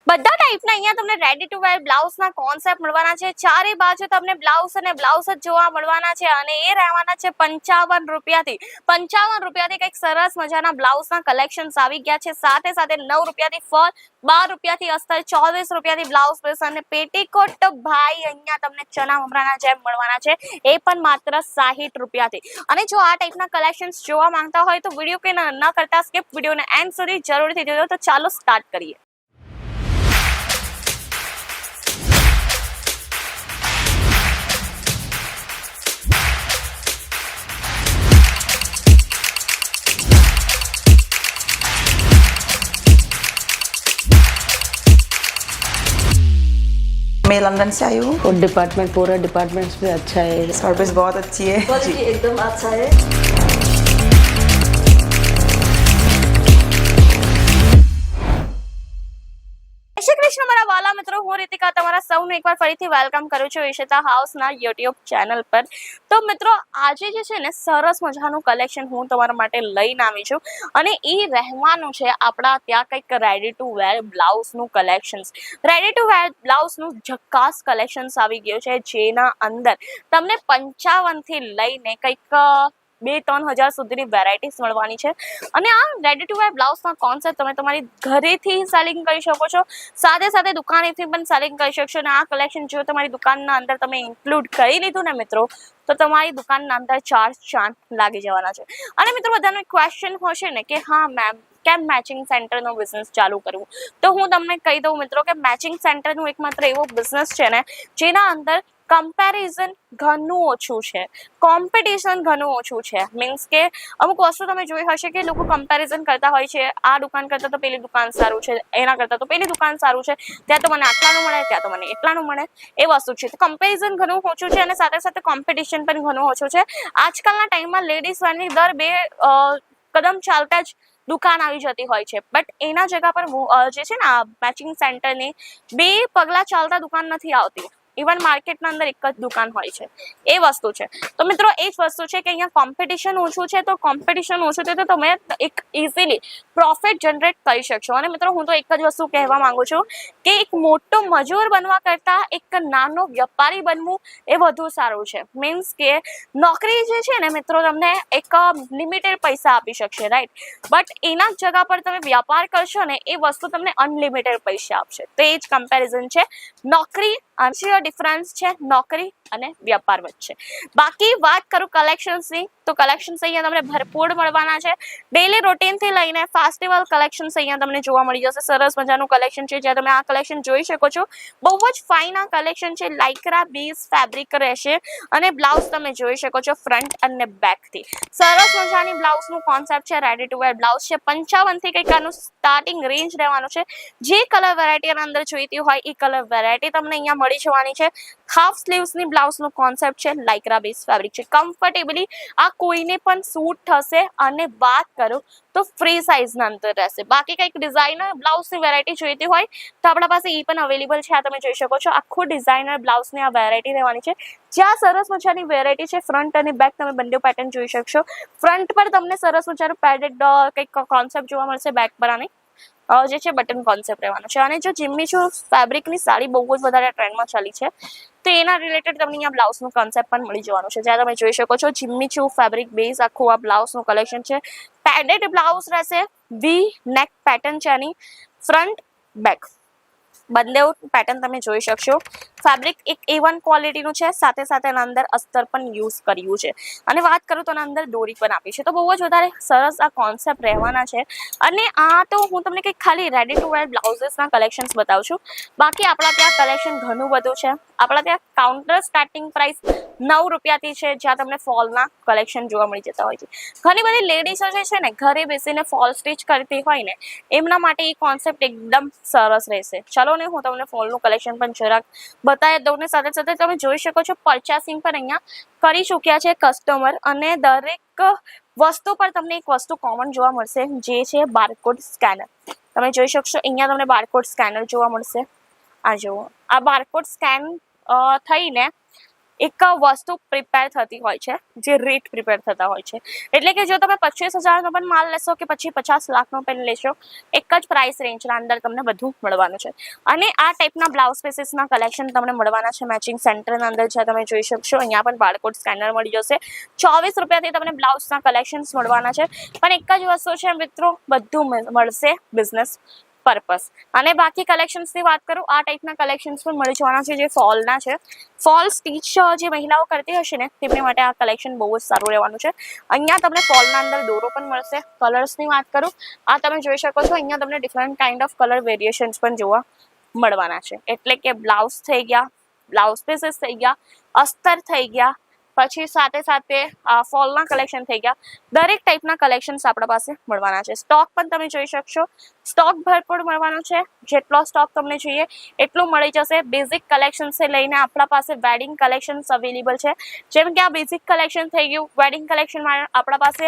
બધા ટાઈપના અહીંયા તમને રેડી ટુ વેર બ્લાઉઝના કોન્સેપ્ટ મળવાના છે। ચારે બાજુ તમને બ્લાઉઝ અને બ્લાઉઝ જ જોવા મળવાના છે અને એ રહેવાના છે 55 રૂપિયાથી। 55 રૂપિયાથી કંઈક સરસ મજાના બ્લાઉઝના કલેક્શન્સ આવી ગયા છે। સાથે સાથે 9 રૂપિયાથી ફોલ, 12 રૂપિયાથી અસ્તર, 24 રૂપિયાથી બ્લાઉઝ પીસ અને પેટીકોટ ભાઈ અહીંયા તમને ચણા મમરાના જેમ મળવાના છે, એ પણ માત્ર 60 રૂપિયાથી। અને જો આ ટાઈપના કલેક્શન્સ જોવા માંગતા હોય તો વિડીયો કે ન કરતા સ્કીપ વિડીયોને એન્ડ સુધી જરૂરથી જોજો। તો ચાલો સ્ટાર્ટ કરીએ। मैं लंदन से आई हूँ और डिपार्टमेंट पूरा डिपार्टमेंट्स भी अच्छा है, सर्विस बहुत अच्छी है क्वालिटी एकदम अच्छा है। શ્રી કૃષ્ણ મારા વાલા મિત્રો, હું રીતિકા તમારા સૌનું એકવાર ફરીથી વેલકમ કરું છું ઈશિતા હાઉસના યુટ્યુબ ચેનલ પર। તો મિત્રો આજે જે છે ને સરસ મજાનું કલેક્શન હું તમારા માટે લઈને આવી છું અને એ રહેવાનું છે આપણા ત્યાં કંઈક રેડી ટુ વેર બ્લાઉઝનું કલેક્શન્સ। રેડી ટુ વેર બ્લાઉઝનું ઝકાસ કલેક્શન્સ આવી ગયું છે, જેના અંદર તમને 55થી લઈને કંઈક 2-3 હજાર સુધીની વેરાયટીઝ મળવાની છે અને આ રેડી ટુ વેર બ્લાઉઝના કોન્સેપ્ટ તમે તમારી ઘરેથી સેલિંગ કરી શકો છો, સાથે સાથે દુકાનેથી પણ સેલિંગ કરી શકશો। અને આ કલેક્શન જો તમારી દુકાનના અંદર તમે ઇન્ક્લુડ કરી લીધું ને મિત્રો, તો તમારી દુકાનના અંદર 4 ચાંદ લાગી જવાના છે। અને મિત્રો બધાનો ક્વેશ્ચન હશે ને કે હા મેમ કેમ મેચિંગ સેન્ટરનો બિઝનેસ ચાલુ કરવું, તો હું તમને કહી દઉં મિત્રો કે મેચિંગ સેન્ટરનું એકમાત્ર એવો બિઝનેસ છે ને જેના અંદર કમ્પેરિઝન ઘણું ઓછું છે, કોમ્પિટિશન ઘણું ઓછું છે। મીન્સ કે અમુક વસ્તુ તમે જોઈ હશે કે લોકો કમ્પેરિઝન કરતા હોય છે, આ દુકાન કરતાં તો પેલી દુકાન સારું છે, એના કરતાં તો પેલી દુકાન સારું છે, ત્યાં તો મને આટલાનું મળે, ત્યાં તો મને એટલાનું મળે, એ વસ્તુ છે। તો કમ્પેરિઝન ઘણું ઓછું છે અને સાથે સાથે કોમ્પિટિશન પણ ઘણું ઓછું છે। આજકાલના ટાઈમમાં લેડીઝ વેરની દર 2 કદમ ચાલતા જ દુકાન આવી જતી હોય છે, બટ એના જગ્યા પર જે છે ને મેચિંગ સેન્ટરની 2 પગલા ચાલતા દુકાન નથી આવતી। ઇવન માર્કેટના અંદર એક જ દુકાન હોય છે, એ વસ્તુ છે। તો મિત્રો એ જ વસ્તુ છે કે અહીંયા કોમ્પિટિશન ઓછું છે, તો કોમ્પિટિશન ઓછું છે તો તમે એક ઇઝીલી પ્રોફિટ જનરેટ કરી શકશો। અને મિત્રો હું તો એક જ વસ્તુ કહેવા માંગુ છું કે એક મોટો મજૂર બનવા કરતાં એક નાનો વેપારી બનવું એ વધુ સારું છે। મીન્સ કે નોકરી જે છે ને મિત્રો તમને એક લિમિટેડ પૈસા આપી શકશે, રાઈટ, બટ એના જગ્યા પર તમે વ્યાપાર કરશો ને એ વસ્તુ તમને અનલિમિટેડ પૈસા આપશે। તો એ જ કમ્પેરિઝન છે નોકરી, ડિફરન્સ છે નોકરી અને વ્યાપાર વચ્ચે। બાકી વાત કરું કલેક્શન્સની, તો કલેક્શન્સ અહીંયા તમને ભરપૂર મળવાના છે। ડેલી રૂટીનથી લઈને ફેસ્ટિવલ કલેક્શન્સ અહીંયા તમને જોવા મળી જશે। સરસ મજાનું કલેક્શન છે, જ્યાં તમે આ કલેક્શન જોઈ શકો છો। બહુ જ ફાઇન આ કલેક્શન છે, લાઇક્રા બેઝ ફેબ્રિક રહેશે અને બ્લાઉઝ તમે જોઈ શકો છો ફ્રન્ટ અને બેકથી। સરસ મજાની બ્લાઉઝનું કોન્સેપ્ટ છે, રેડી ટુ વેર બ્લાઉઝ છે। 55થી કંઈક આનું સ્ટાર્ટિંગ રેન્જ રહેવાનું છે। જે કલર વેરાયટી આના અંદર જોઈતી હોય એ કલર વેરાયટી તમને અહીંયા મળી જવાની છે। હાફ સ્લીવ્સની બ્લાઉઝનો કોન્સેપ્ટ છે, લાઇક્રા બેઝ ફેબ્રિક છે, કમ્ફર્ટેબલી આ કોઈને પણ સૂટ થશે। અને વાત કરું તો ફ્રી સાઇઝના અંદર રહેશે। બાકી કંઈક ડિઝાઇનર બ્લાઉઝની વેરાયટી જોઈતી હોય તો આપણા પાસે એ પણ અવેલેબલ છે। આ તમે જોઈ શકો છો, આખું ડિઝાઇનર બ્લાઉઝની આ વેરાયટી રહેવાની છે, જ્યાં સરસ મજાની વેરાયટી છે। ફ્રન્ટ અને બેક તમે બંને પેટર્ન જોઈ શકશો। ફ્રન્ટ પર તમને સરસ મજાનું પેડેડ કંઈક કોન્સેપ્ટ જોવા મળશે, બેક પર આની જે છે બટન કોન્સેપ્ટ રહેવાનો છે। અને જો જિમ્મીચૂ ફેબ્રિકની સાડી બહુ જ વધારે ટ્રેન્ડમાં ચાલી છે, તો એના રિલેટેડ તમને અહીંયા બ્લાઉઝનું કોન્સેપ્ટ પણ મળી જવાનું છે, જ્યાં તમે જોઈ શકો છો જિમ્મીચૂ ફેબ્રિક બેઝ આખું આ બ્લાઉઝનું કલેક્શન છે। પેડેડ બ્લાઉઝ રહેશે, વી નેક પેટર્ન છે આની, ફ્રન્ટ બેક બંને પેટર્ન તમે જોઈ શકશો। ફેબ્રિક એક A1 ક્વોલિટીનું છે, સાથે સાથે એના અંદર અસ્તર પણ યુઝ કર્યું છે। અને વાત કરું તો એના અંદર દોરી પણ આપી છે। તો બહુ જ વધારે સરસ આ કોન્સેપ્ટ રહેવાના છે। અને આ તો હું તમને કંઈક ખાલી રેડી ટુ વેર બ્લાઉઝીસના કલેક્શન્સ બતાવું છું, બાકી આપણા ત્યાં કલેક્શન ઘણું બધું છે। આપણા ત્યાં કાઉન્ટર સ્ટાર્ટિંગ પ્રાઇસ 9 રૂપિયાથી છે, જ્યાં તમને ફોલના કલેક્શન જોવા મળી જતા હોય છે। ઘણી બધી લેડીઝો જે છે ને ઘરે બેસીને ફોલ સ્ટિચ કરતી હોય ને, એમના માટે એ કોન્સેપ્ટ એકદમ સરસ રહેશે। ચલો ને હું તમને ફોલનું કલેક્શન પણ જરાક બતાવી દઉં ને સાથે સાથે તમે જોઈ શકો છો પરચેસિંગ પણ અહીંયા કરી ચૂક્યા છે કસ્ટમર। અને દરેક વસ્તુ પર તમને એક વસ્તુ કોમન જોવા મળશે, જે છે બારકોડ સ્કેનર। તમે જોઈ શકશો અહીંયા તમને બારકોડ સ્કેનર જોવા મળશે। આ જુઓ, આ બારકોડ સ્કેન થઈને એક વસ્તુ પ્રિપેર થતી હોય છે, જે રેટ પ્રિપેર થતા હોય છે. એટલે કે જો તમે 25,000નો પણ માલ લેશો કે પછી 50 લાખનો પણ લેશો, એક જ પ્રાઇસ રેન્જના અંદર તમને બધું મળવાનું છે. અને આ ટાઈપના બ્લાઉઝ પીસીસના કલેક્શન તમને મળવાના છે મેચિંગ સેન્ટરના અંદર, જ્યાં તમે જોઈ શકશો. અહીંયા પણ બારકોડ સ્કેનર મળી જશે. 24 રૂપિયાથી તમને બ્લાઉઝના કલેક્શન્સ મળવાના છે. પણ એક જ વસ્તુ છે મિત્રો, બધું મળશે બિઝનેસ પર્પસ. અને બાકી કલેક્શન્સની વાત કરું, આ ટાઈપના કલેક્શન્સ પણ મળી જવાના છે, જે ફોલના છે. ફોલ સ્ટીચ જે મહિલાઓ કરતી હશે ને, તેમની માટે આ કલેક્શન બહુ જ સારું રહેવાનું છે. અહીંયા તમને ફોલના અંદર દોરો પણ મળશે. કલર્સની વાત કરું, આ તમે જોઈ શકો છો. અહીંયા તમને different kind of colour variations પણ જોવા મળવાના છે. એટલે કે બ્લાઉઝ થઈ ગયા, બ્લાઉઝ પીસીસ થઈ ગયા, અસ્તર થઈ ગયા, પછી સાથે સાથે ફોલના કલેક્શન થઈ ગયા. દરેક ટાઈપના કલેક્શન્સ આપણા પાસે મળવાના છે. સ્ટોક પણ તમે જોઈ શકશો, સ્ટોક ભરપૂર મળવાનો છે. જેટલો સ્ટોક તમને જોઈએ એટલું મળી જશે. બેઝિક કલેક્શનથી લઈને આપણા પાસે વેડિંગ કલેક્શન્સ અવેલેબલ છે. જેમ કે આ બેઝિક કલેક્શન થઈ ગયું. વેડિંગ કલેક્શનમાં આપણા પાસે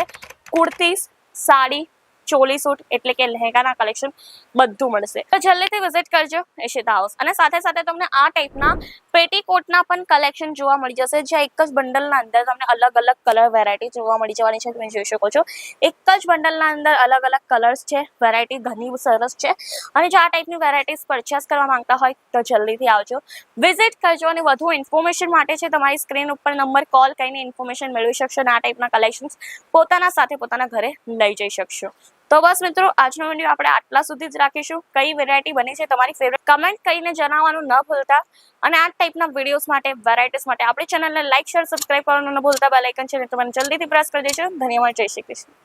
કુર્તીઝ, સાડી, ચોલી સૂટ એટલે કે લહેંગાના કલેક્શન બધું મળશે. તો જલ્દીથી વિઝિટ કરજો ઈશિતા હાઉસ. અને સાથે સાથે તમને આ ટાઈપના પેટીકોટના પણ કલેક્શન જોવા મળી જશે, જ્યાં એક જ બંડલના અંદર તમને અલગ અલગ કલર વેરાયટી જોવા મળી જવાની છે. તમે જોઈ શકો છો, એક જ બંડલના અંદર અલગ અલગ કલર્સ છે. વેરાયટી ઘણી સરસ છે. અને જો આ ટાઈપની વેરાયટીઝ પરચેસ કરવા માંગતા હોય તો જલ્દીથી આવજો, વિઝિટ કરજો. અને વધુ ઇન્ફોર્મેશન માટે છે તમારી સ્ક્રીન ઉપર નંબર કોલ કરીને ઇન્ફોર્મેશન મેળવી શકશો. અને આ ટાઈપના કલેક્શન્સ પોતાના સાથે પોતાના ઘરે લઈ જઈ શકશો. તો બસ મિત્રો, આજનો વિડીયો આપણે આટલા સુધી જ રાખીશું. કઈ વેરાયટી બની છે તમારી ફેવરેટ, કમેન્ટ કરીને જણાવવાનું ન ભૂલતા. અને આ ટાઈપના વિડીયોઝ માટે, વેરાયટીઝ માટે આપણી ચેનલને લાઈક, શેર, સબસ્ક્રાઇબ કરવાનું ન ભૂલતા. બેલ આઇકન છે તો મને જલ્દીથી પ્રેસ કરી દેજો. ધન્યવાદ. જય શ્રી કૃષ્ણ.